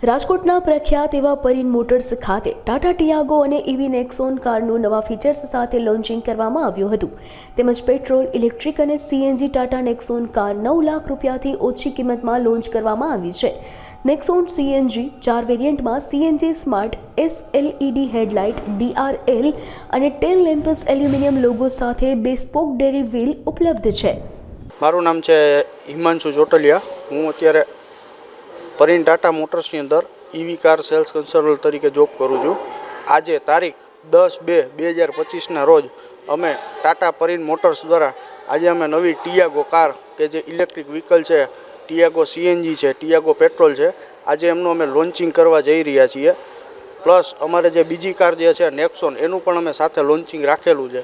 રાજકોટના પ્રખ્યાત એવા પરીન મોટર્સ ખાતે ટાટા ટિયાગો અને ઇવી નેક્સોન કારનું નવા ફીચર્સ સાથે લોન્ચિંગ કરવામાં આવ્યું હતું. તેમજ પેટ્રોલ, ઇલેક્ટ્રિક અને CNG Tata Nexon car 9 lakh રૂપિયાથી ઓછી કિંમતમાં લોન્ચ કરવામાં આવી છે. નેક્સોન સીએનજી 4 વેરિયન્ટમાં CNG smart SLED headlight, DRL અને ટેલ લેમ્પ્સ એલ્યુમિનિયમ લોગો સાથે બેસ્પોક ડેરી વ્હીલ ઉપલબ્ધ છે. મારું નામ છે હિમાંશુ ચોટલિયા. હું અત્યારે પરીન ટાટા મોટર્સની અંદર ઈવી કાર સેલ્સ કન્સલ્ટન્ટ તરીકે જોબ કરું છું. આજે તારીખ 10/2/2025ના રોજ અમે ટાટા પરીન મોટર્સ દ્વારા આજે અમે નવી ટિયાગો કાર કે જે ઇલેક્ટ્રિક વ્હીકલ છે, ટિયાગો સીએનજી છે, ટિયાગો પેટ્રોલ છે, આજે એમનું અમે લોન્ચિંગ કરવા જઈ રહ્યા છીએ. પ્લસ અમારે જે બીજી કાર જે છે નેક્સોન, એનું પણ અમે સાથે લોન્ચિંગ રાખેલું છે.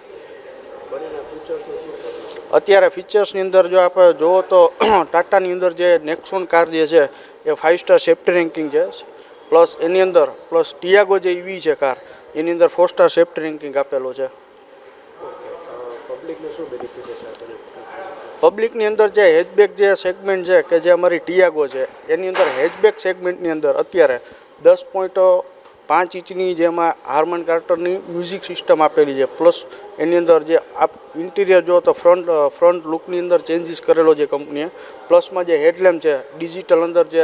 અત્યારે ફીચર્સની અંદર જો આપણે જુઓ તો ટાટાની અંદર જે નેક્સોન કાર જે છે એ 5 સ્ટાર સેફ્ટી રેન્કિંગ છે. પ્લસ એની અંદર ટિયાગો જે ઈવી છે કાર, એની અંદર 4 સ્ટાર સેફ્ટી રેન્કિંગ આપેલો છે. પબ્લિકની અંદર જે હેચબેક જે સેગમેન્ટ છે કે જે અમારી ટિયાગો છે, એની અંદર હેચબેક સેગમેન્ટની અંદર અત્યારે 10.5 ઇંચની જેમાં હાર્મન કાર્ટરની મ્યુઝિક સિસ્ટમ આપેલી છે. પ્લસ એની અંદર જે આપ ઇન્ટિરિયર જો તો ફ્રન્ટ લુકની અંદર ચેન્જીસ કરેલો છે કંપનીએ. પ્લસમાં જે હેડલેમ્પ છે ડિજિટલ, અંદર જે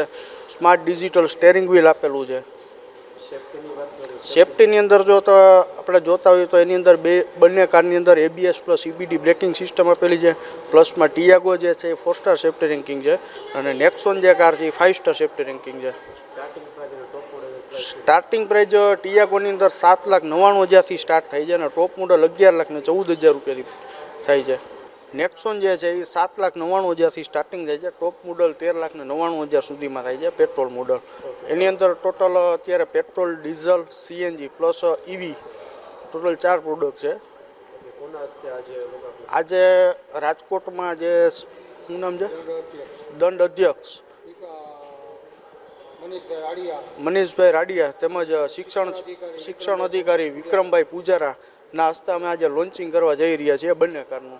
સ્માર્ટ ડિજિટલ સ્ટેરિંગ વ્હીલ આપેલું છે. સેફ્ટીની અંદર જો તો આપણે જોતા હોઈએ તો એની અંદર બંને કારની અંદર ABS plus EBD braking system આપેલી છે. પ્લસમાં ટિયાગો જે છે એ 4 સ્ટાર સેફ્ટી રેન્કિંગ છે અને નેક્સોન જે કાર છે એ 5 સ્ટાર સેફ્ટી રેન્કિંગ છે. સ્ટાર્ટિંગ પ્રાઇસ ટિયાગોની અંદર 7,99,000થી સ્ટાર્ટ થાય છે અને ટોપ મોડલ 11,14,000 રૂપિયાથી થાય છે. નેક્સોન જે છે એ 7,99,000થી સ્ટાર્ટિંગ થાય છે. ટોપ મોડલ 13,99,000 સુધીમાં થાય છે પેટ્રોલ મોડલ. એની અંદર ટોટલ અત્યારે petrol, diesel, CNG plus EV total 4 product છે. આજે રાજકોટમાં જે શું નામ છે, દંડ અધ્યક્ષ મનીષભાઈ રાડિયા તેમજ શિક્ષણ અધિકારી વિક્રમભાઈ પૂજારાના હસ્તે અમે આજે લોન્ચિંગ કરવા જઈ રહ્યા છીએ બંને કારનું.